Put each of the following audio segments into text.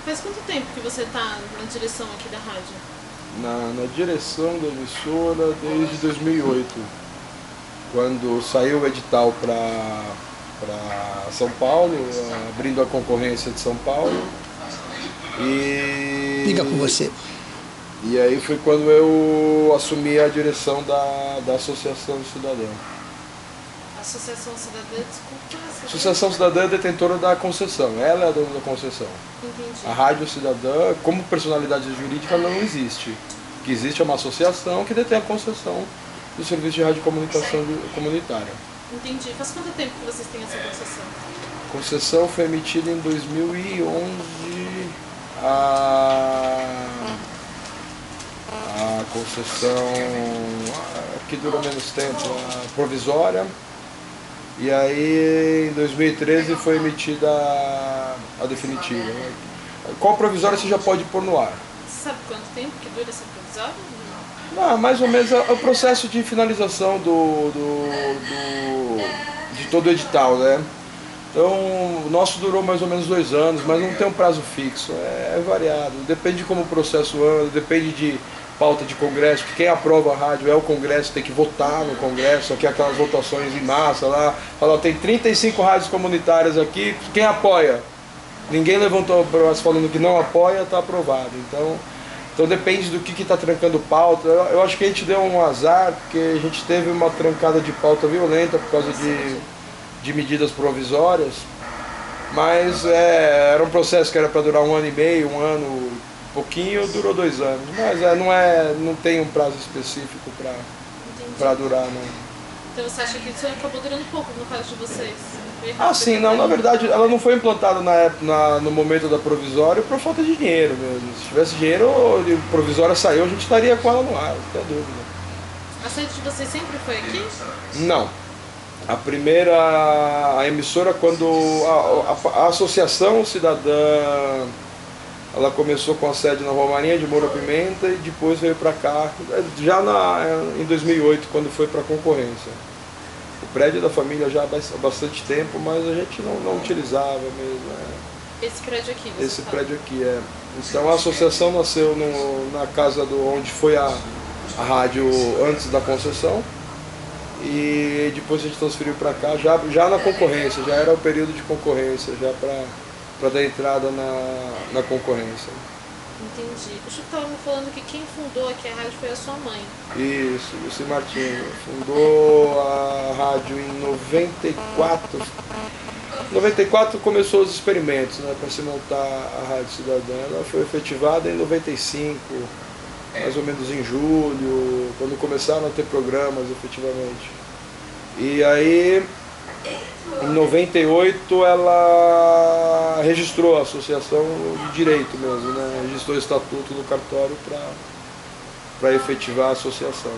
Faz quanto tempo que você está na direção aqui da rádio? Na direção da emissora desde 2008, quando saiu o edital para São Paulo, abrindo a concorrência de São Paulo. Liga com você. E aí foi quando eu assumi a direção da Associação Cidadã. Associação Cidadã, desculpa. Associação Cidadã é detentora da concessão, ela é a dona da concessão. Entendi. A Rádio Cidadã, como personalidade jurídica, não existe. O que existe é uma associação que detém a concessão do serviço de radiocomunicação comunitária. Entendi. Faz quanto tempo que vocês têm essa concessão? A concessão foi emitida em 2011, a concessão que dura menos tempo, a provisória. E aí, em 2013, foi emitida a definitiva. Qual provisória você já pode pôr no ar? Você sabe quanto tempo que dura essa provisória? Mais ou menos é o processo de finalização de todo o edital, né? Então, o nosso durou mais ou menos 2 anos, mas não tem um prazo fixo, é variado. Depende de como o processo anda, depende de pauta de congresso, que quem aprova a rádio é o congresso, tem que votar no congresso, aqui aquelas votações em massa lá, fala, tem 35 rádios comunitárias aqui, quem apoia? Ninguém levantou o braço falando que não apoia, está aprovado. Então depende do que está trancando pauta. Eu acho que a gente deu um azar, porque a gente teve uma trancada de pauta violenta por causa de medidas provisórias, mas era um processo que era para durar 1 ano e meio, 1 ano pouquinho, durou 2 anos, mas não tem um prazo específico para durar. Não. Então você acha que isso acabou durando pouco no caso de vocês? Sim, não, na verdade ela não foi implantada no momento da provisória por falta de dinheiro mesmo. Se tivesse dinheiro, a provisória saiu, a gente estaria com ela no ar, não tem dúvida. A sede de vocês sempre foi aqui? Não. A emissora, quando a Associação Cidadã, ela começou com a sede na Rua Marinha de Moura Pimenta e depois veio para cá, já em 2008, quando foi para a concorrência. O prédio da família já há bastante tempo, mas a gente não utilizava mesmo. Esse prédio aqui? Esse prédio aqui, Então a associação nasceu na casa onde foi a rádio antes da concessão. E depois a gente transferiu para cá, já na concorrência, já era o período de concorrência, já para dar entrada na concorrência. Entendi. O Chico estava me falando que quem fundou aqui a rádio foi a sua mãe. Isso, Luci Martins. Fundou a rádio em 94. Em 94 começou os experimentos, né, para se montar a Rádio Cidadã. Ela foi efetivada em 95. Mais ou menos em julho, quando começaram a ter programas efetivamente. E aí, em 98, ela registrou a associação de direito mesmo, né? Registrou o estatuto no cartório para efetivar a associação.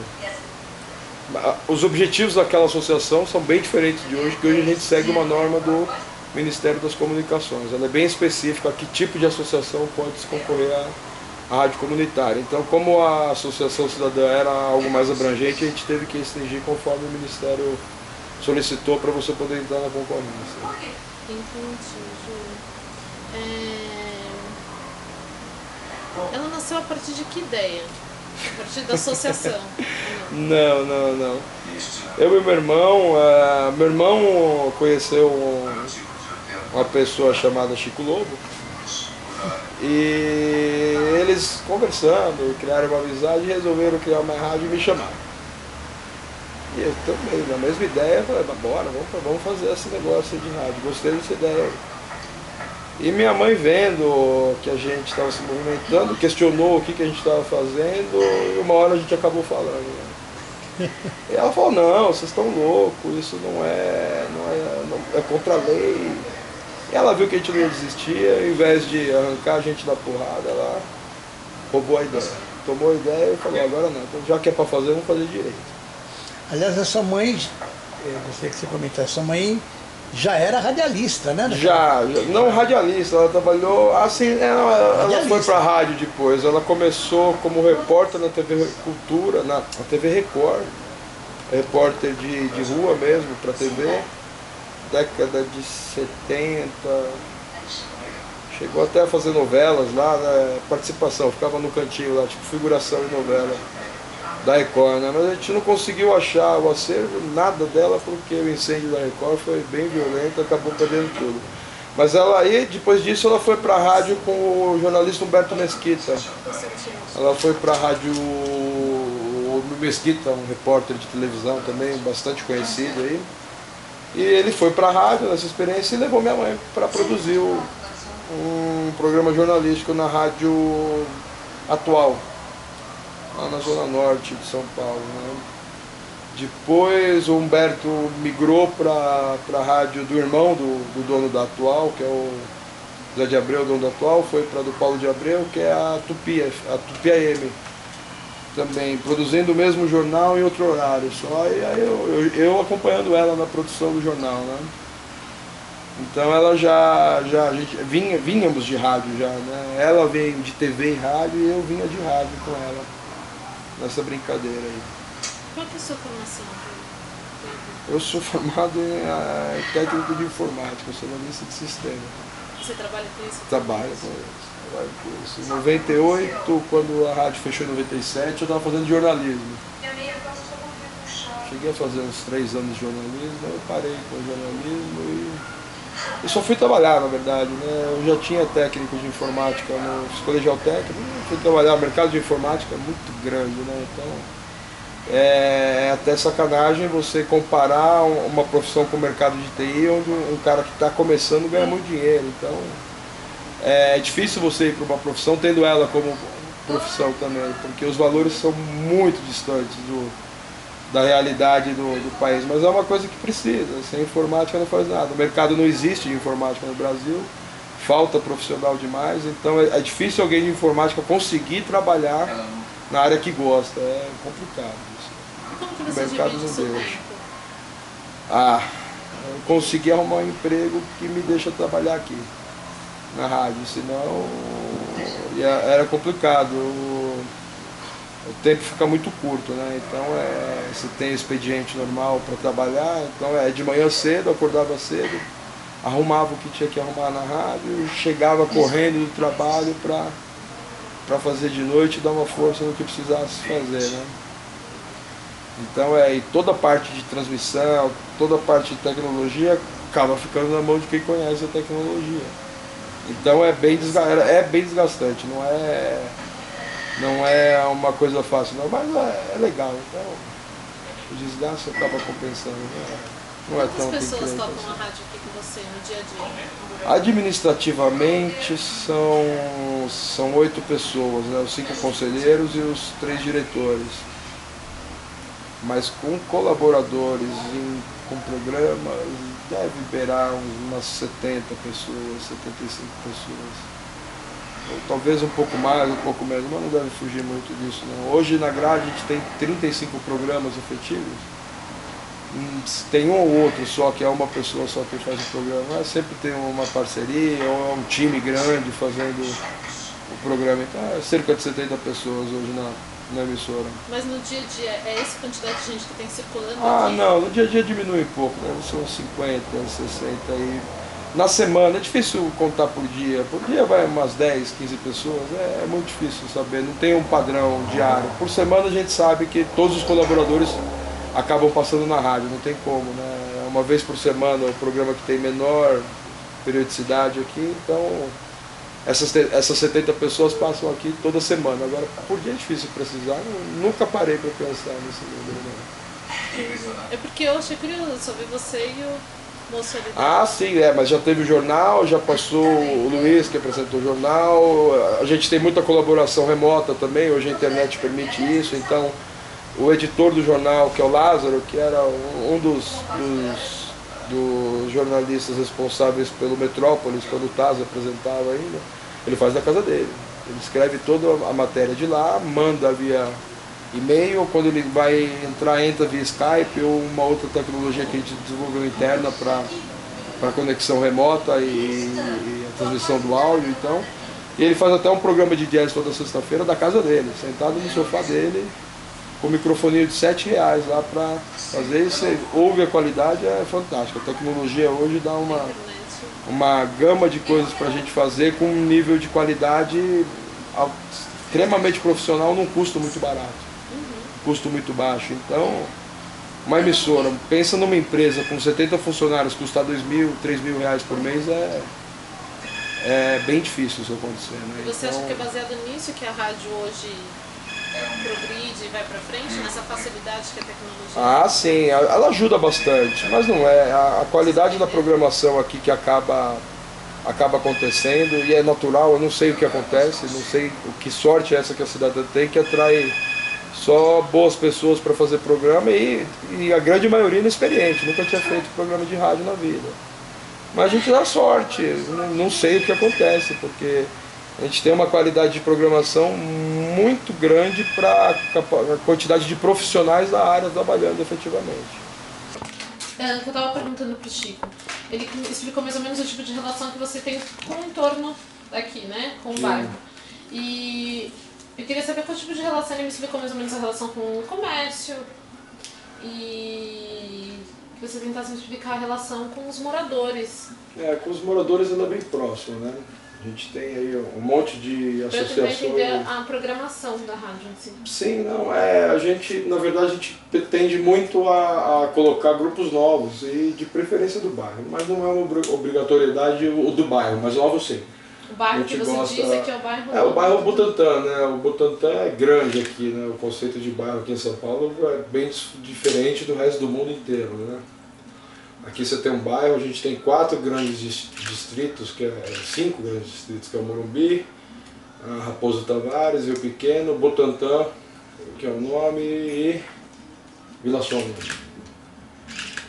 Os objetivos daquela associação são bem diferentes de hoje, porque hoje a gente segue uma norma do Ministério das Comunicações. Ela é bem específica a que tipo de associação pode se concorrer a rádio comunitária. Então, como a Associação Cidadã era algo mais abrangente, a gente teve que restringir conforme o Ministério solicitou para você poder entrar na concorrência. Entendi, Júlio. Ela nasceu a partir de que ideia? A partir da associação? Não. Eu e meu irmão conheceu uma pessoa chamada Chico Lobo. E eles conversando, criaram uma amizade e resolveram criar uma rádio e me chamaram. E eu também, na mesma ideia, falei, bora, vamos fazer esse negócio de rádio, gostei dessa ideia. E minha mãe vendo que a gente estava se movimentando, questionou o que a gente estava fazendo, e uma hora a gente acabou falando. Né? E ela falou, não, vocês estão loucos, isso não é contra a lei. E ela viu que a gente não desistia, ao invés de arrancar a gente da porrada, ela roubou a ideia. Tomou a ideia e falou, agora não, então, já que é para fazer, vamos fazer direito. Aliás, a sua mãe, gostaria que você comentasse, sua mãe já era radialista, né? Já, não radialista, ela trabalhou, assim, ela foi para a rádio depois, ela começou como repórter na TV Cultura, na TV Record, repórter de rua mesmo, para TV. Década de 70, Chegou até a fazer novelas lá, né, participação, ficava no cantinho lá, tipo figuração em novela da Record, né? Mas a gente não conseguiu achar o acervo, nada dela, porque o incêndio da Record foi bem violento, acabou perdendo tudo. Mas ela aí, depois disso, ela foi para a rádio com o jornalista Humberto Mesquita. Ela foi para a rádio Mesquita, um repórter de televisão também, bastante conhecido aí. E ele foi para a rádio nessa experiência e levou minha mãe para produzir um programa jornalístico na Rádio Atual, lá na Zona Norte de São Paulo, né? Depois o Humberto migrou para a rádio do irmão do dono da Atual, que é o Zé de Abreu, dono da Atual, foi para do Paulo de Abreu, que é a Tupi AM, também produzindo o mesmo jornal em outro horário só, e aí eu acompanhando ela na produção do jornal, né? Então ela a gente vínhamos de rádio já, né? Ela veio de TV e rádio e eu vinha de rádio com ela, nessa brincadeira aí. Qual que é a sua formação? Eu sou formado em técnico de informática, eu sou analista de sistema. Você trabalha com isso? Trabalho com isso. Em 98, quando a rádio fechou em 97, eu estava fazendo jornalismo. Cheguei a fazer uns 3 anos de jornalismo, eu parei com o jornalismo e só fui trabalhar, na verdade, né? Eu já tinha técnico de informática no colegial técnico, fui trabalhar, o mercado de informática é muito grande, né? Então é até sacanagem você comparar uma profissão com o mercado de TI, onde um cara que está começando ganha muito dinheiro. Então é difícil você ir para uma profissão tendo ela como profissão também, porque os valores são muito distantes da realidade do país, mas é uma coisa que precisa, sem informática não faz nada. O mercado não existe de informática no Brasil, falta profissional demais, então é difícil alguém de informática conseguir trabalhar na área que gosta, é complicado isso. Como que você O mercado divide não seu deixa. tempo? Eu consegui arrumar um emprego que me deixa trabalhar aqui, na rádio, senão era complicado. O tempo fica muito curto, né? Então você tem expediente normal para trabalhar, então de manhã cedo, acordava cedo, arrumava o que tinha que arrumar na rádio, chegava correndo do trabalho para fazer de noite e dar uma força no que precisasse fazer, né? Então e toda a parte de transmissão, toda a parte de tecnologia acaba ficando na mão de quem conhece a tecnologia. Então é bem desgastante, não é uma coisa fácil, não, mas é legal. Então o desgaste acaba compensando, né? Não é tão Quantas pessoas pequeno tocam assim. a rádio aqui com você no dia a dia? Administrativamente são 8 pessoas, né? Os 5 conselheiros e os 3 diretores. Mas com colaboradores, com programas, deve beirar umas 70 pessoas, 75 pessoas. Ou talvez um pouco mais, um pouco menos, mas não deve fugir muito disso, não. Hoje na grade a gente tem 35 programas efetivos. Tem um ou outro só, que é uma pessoa só que faz o programa, mas sempre tem uma parceria, ou um time grande fazendo o programa. Então é cerca de 70 pessoas hoje na emissora. Mas no dia a dia, é essa quantidade de gente que tem circulando aqui? Não, no dia a dia diminui um pouco, né? São 50, 60 e... Na semana, é difícil contar por dia vai umas 10, 15 pessoas, é muito difícil saber, não tem um padrão diário. Por semana a gente sabe que todos os colaboradores acabam passando na rádio, não tem como, né? Uma vez por semana o programa que tem menor periodicidade aqui, então essas 70 pessoas passam aqui toda semana. Agora, por dia é difícil precisar, nunca parei para pensar nesse número, não. É porque eu achei curioso, só vi você e o moço ali. Sim, mas já teve o jornal, já passou o Luiz que apresentou o jornal, a gente tem muita colaboração remota também, hoje a internet permite isso, então o editor do jornal, que é o Lázaro, que era um dos jornalistas responsáveis pelo Metrópolis, quando o Taz apresentava ainda, ele faz da casa dele. Ele escreve toda a matéria de lá, manda via e-mail, quando ele vai entra via Skype ou uma outra tecnologia que a gente desenvolveu interna para conexão remota e a transmissão do áudio. Então, e ele faz até um programa de jazz toda sexta-feira da casa dele, sentado no sofá dele, com um microfoninho de R$7 lá para fazer isso. Ouve, a qualidade é fantástica. A tecnologia hoje dá uma... uma gama de coisas para a gente fazer com um nível de qualidade extremamente profissional num custo muito barato, custo muito baixo. Então, uma emissora, pensa numa empresa com 70 funcionários, custar R$2.000, R$3.000 por mês é bem difícil isso acontecer, né? Você acha que é baseado nisso que a rádio hoje progride e vai para frente, nessa facilidade que a tecnologia... Ah, sim, ela ajuda bastante, mas não é. A qualidade da programação aqui que acaba acontecendo, e é natural, eu não sei o que acontece, não sei o que sorte é essa que a cidade tem, que atrai só boas pessoas para fazer programa e a grande maioria inexperiente, nunca tinha feito programa de rádio na vida. Mas a gente dá sorte, não sei o que acontece, porque a gente tem uma qualidade de programação muito grande para a quantidade de profissionais da área trabalhando efetivamente. Eu estava perguntando para o Chico, ele explicou mais ou menos o tipo de relação que você tem com o entorno aqui, né, com o bairro. E eu queria saber qual tipo de relação, ele me explicou mais ou menos a relação com o comércio e que você tentasse me explicar a relação com os moradores. Com os moradores ela é bem próxima, né? A gente tem aí um monte de associações. Eu tentar entender a programação da rádio em si. Sim, não, a gente, na verdade, a gente tende muito a colocar grupos novos e de preferência do bairro, mas não é uma obrigatoriedade o do bairro, mas novo sim. O bairro que você diz é que é o bairro... o bairro Butantã, né? O Butantã é grande aqui, né? O conceito de bairro aqui em São Paulo é bem diferente do resto do mundo inteiro, né? Aqui você tem um bairro, a gente tem 4 grandes distritos, 5 grandes distritos, que é o Morumbi, a Raposo Tavares, Rio Pequeno, Butantã, que é o nome, e Vila Sônia.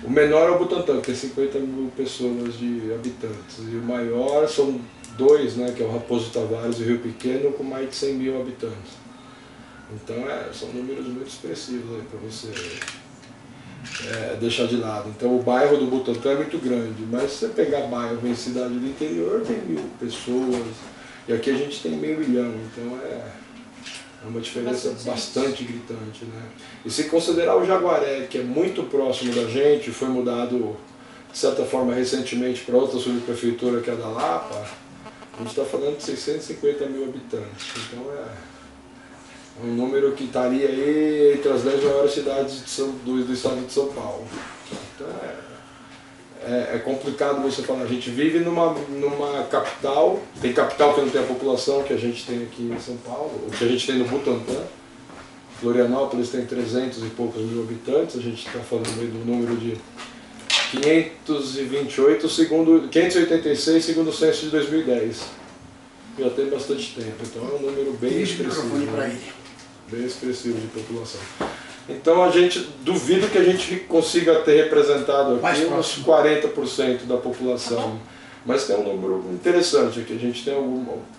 O menor é o Butantã, que tem 50 mil pessoas de habitantes, e o maior são 2, né, que é o Raposo Tavares e o Rio Pequeno, com mais de 100 mil habitantes. Então são números muito expressivos aí para você deixar de lado. Então o bairro do Butantã é muito grande, mas se você pegar bairro em cidade do interior tem 1.000 pessoas, e aqui a gente tem 500 mil, então é uma diferença bastante gritante, né? E se considerar o Jaguaré, que é muito próximo da gente, foi mudado de certa forma recentemente para outra subprefeitura que é a da Lapa, a gente está falando de 650 mil habitantes, então é um número que estaria aí entre as 10 maiores cidades do estado de São Paulo. Então é complicado você falar, a gente vive numa capital, tem capital que não tem a população que a gente tem aqui em São Paulo, o que a gente tem no Butantã. Florianópolis tem 300 e poucos mil habitantes, a gente está falando aí do número de 586 segundo o censo de 2010. Já tem bastante tempo, então é um número bem expressivo, bem expressivo de população. Então a gente duvida que a gente consiga ter representado aqui uns 40% da população. Mas tem um número interessante aqui, a gente tem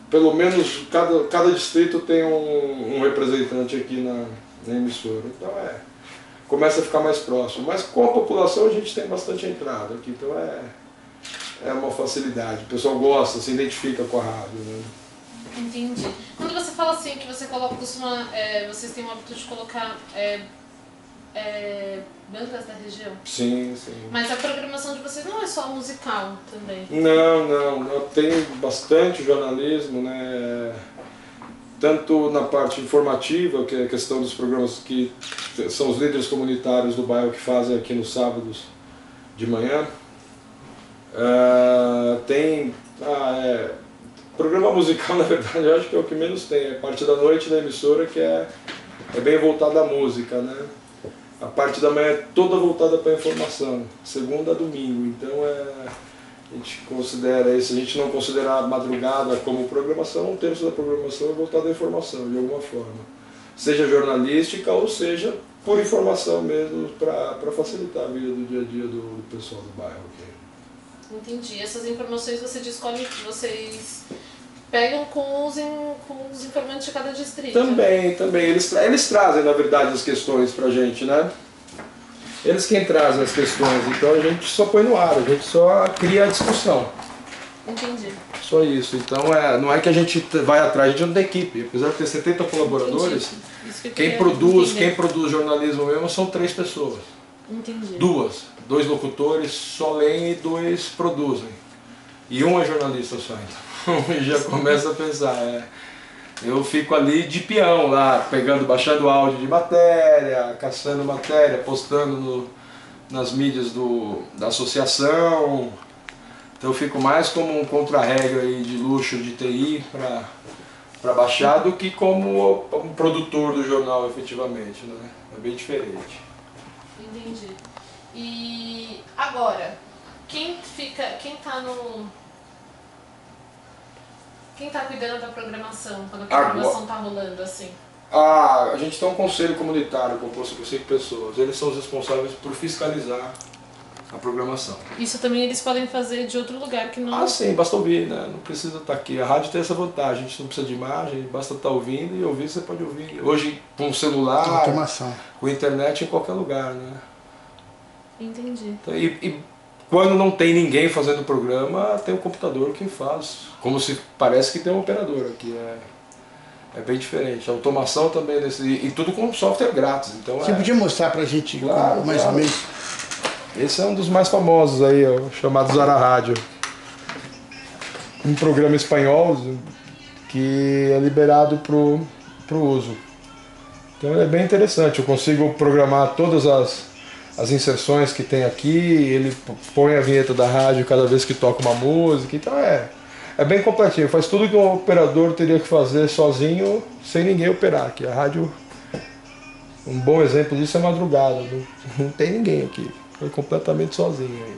pelo menos cada distrito tem um representante aqui na emissora. Então começa a ficar mais próximo. Mas com a população a gente tem bastante entrada aqui, então é uma facilidade. O pessoal gosta, se identifica com a rádio, né? Entendi. Quando você fala assim, que você vocês têm o hábito de colocar bandas da região? Sim, sim. Mas a programação de vocês não é só musical também? Não. Tem bastante jornalismo, né? Tanto na parte informativa, que é a questão dos programas que são os líderes comunitários do bairro que fazem aqui nos sábados de manhã. Tem programa musical, na verdade, eu acho que é o que menos tem. É a parte da noite da emissora que é bem voltada à música, né? A parte da manhã é toda voltada para a informação, segunda a domingo. Então a gente considera isso, a gente não considerar a madrugada como programação, 1/3 da programação é voltada à informação, de alguma forma. Seja jornalística ou seja por informação mesmo, para facilitar a vida do dia a dia do pessoal do bairro aqui. Entendi. Essas informações você descobre que vocês pegam com os informantes de cada distrito? Também. Eles trazem, na verdade, as questões pra gente, né? Eles quem trazem as questões, então a gente só põe no ar, a gente só cria a discussão. Entendi. Só isso. Então não é que a gente vai atrás, a gente não tem equipe. Apesar de ter 70 colaboradores, quem produz jornalismo mesmo são 3 pessoas. Entendi. 2 locutores só leem e 2 produzem. E um é jornalista só, então já começa a pensar. Eu fico ali de peão lá, baixando áudio de matéria, caçando matéria, postando nas mídias da associação. Então eu fico mais como um contra-regra aí de luxo de TI para baixar do que como um produtor do jornal efetivamente, né? É bem diferente. Entendi. E agora, quem tá cuidando da programação, quando a programação tá rolando assim? A gente tem um conselho comunitário composto por 5 pessoas. Eles são os responsáveis por fiscalizar a programação. Isso também eles podem fazer de outro lugar que não... Sim, basta ouvir, né? Não precisa estar aqui. A rádio tem essa vantagem, a gente não precisa de imagem, basta estar ouvindo e ouvir, você pode ouvir. Hoje, com o celular, automação, com a internet, em qualquer lugar, né? Entendi. Então, e quando não tem ninguém fazendo o programa, tem um computador que faz. Como se parece que tem um operador aqui. É bem diferente. A automação também, e tudo com software grátis. Então você podia mostrar pra gente, claro, mais ou menos? Esse é um dos mais famosos aí, ó, chamado Zara Rádio. Um programa espanhol que é liberado pro uso. Então é bem interessante, eu consigo programar todas as inserções que tem aqui, ele põe a vinheta da rádio cada vez que toca uma música, então é bem completinho, faz tudo que um operador teria que fazer sozinho, sem ninguém operar aqui. A rádio, um bom exemplo disso é a madrugada, não tem ninguém aqui, foi completamente sozinho aí.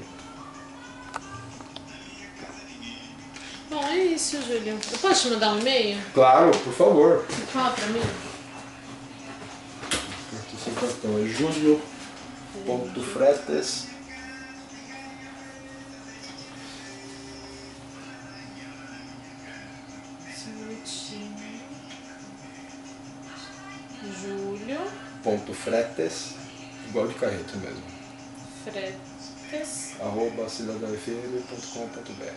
Bom, é isso, Júlio. Eu posso te mandar um e-mail? Claro, por favor. Fala pra mim. Então é julio.fretes .fretes, igual de carreto mesmo. Fretes. @cidadãofm.com.br